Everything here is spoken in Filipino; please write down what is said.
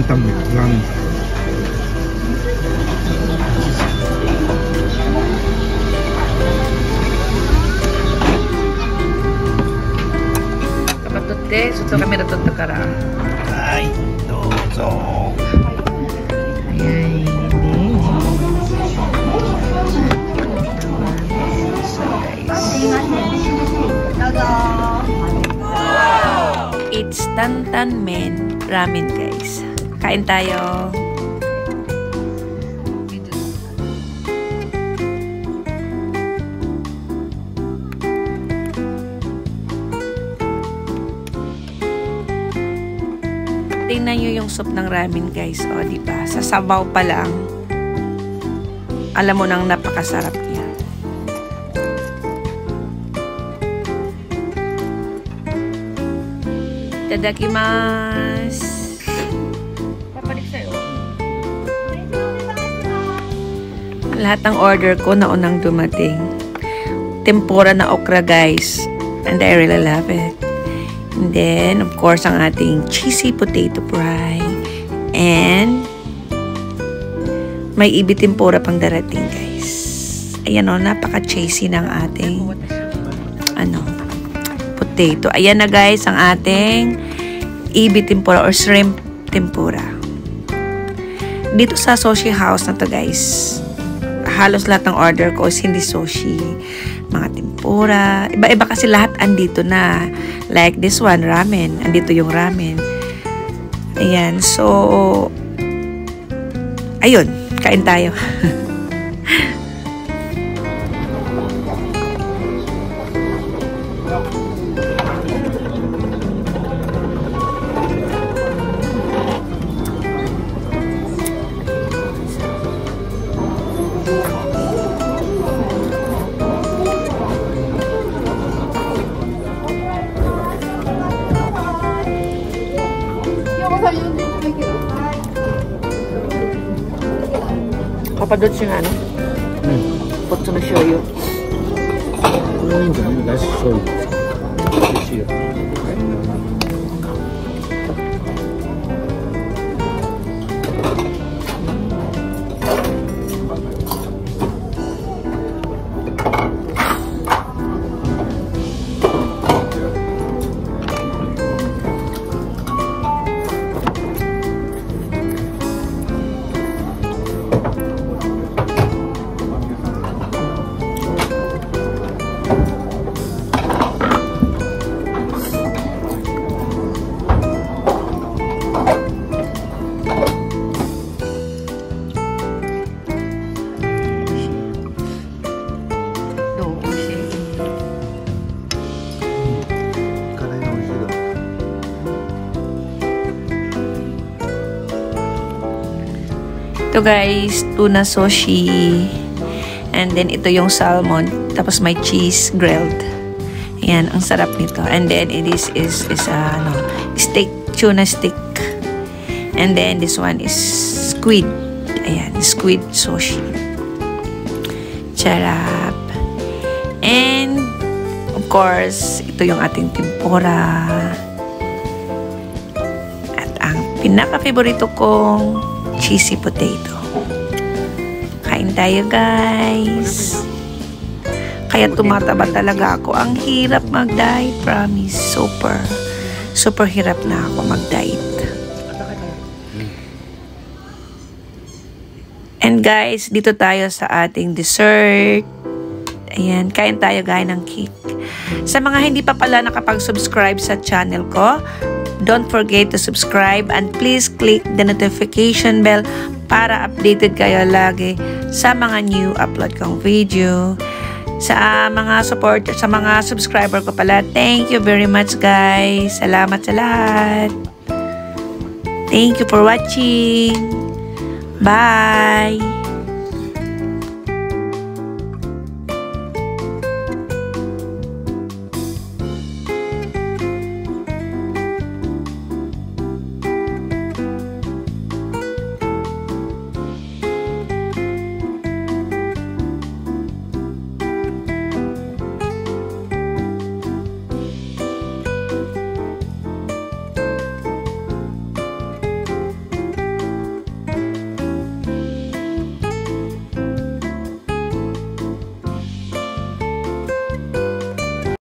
担々麺ラーメン。Kapatid de, suto kami natuto kara. Ay, dozo. Ayan. It's Tantan-men ramen, guys. Kain tayo. Tingnan nyo yung soup ng ramen, guys. O, diba? Sa sabaw pa lang, alam mo nang napakasarap niya. Itadakimasu. Papalik sa'yo. Lahat ng order ko naunang dumating. Tempura na okra, guys. And I really love it. And then, of course, ang ating cheesy potato fry. And may ibi tempura pang darating, guys. Ayan o, napaka-cheesy ng ating potato. Ayan na, guys, ang ating ibi tempura or shrimp tempura. Dito sa sushi house na to, guys, halos lahat ng order ko is hindi sushi. Mga tempura. Iba-iba kasi lahat andito na. Like this one, ramen. Andito yung ramen. Ayan. So, ayun. Kain tayo. Papadot siya nga, no? Putso na shoyu. That's shoyu. Ito, guys, tuna sushi. And then, ito yung salmon. Tapos, may cheese grilled. Ayan, ang sarap nito. And then, it is steak, tuna steak. And then, this one is squid. Ayan, squid sushi. Charap. And, of course, ito yung ating tempura. At ang pinaka-favorito kong cheesy potato. Kain tayo, guys. Kaya tumataba talaga ako. Ang hirap mag-diet, promise. Super hirap na ako mag-diet. And guys, dito tayo sa ating dessert. Ayan, kain tayo, guys, ng cake. Sa mga hindi pa pala nakapag-subscribe sa channel ko, don't forget to subscribe and please click the notification bell para updated kayo lagi sa mga new upload kong video. Sa mga supporter, sa mga subscriber ko pala, thank you very much, guys. Salamat sa lahat. Thank you for watching. Bye!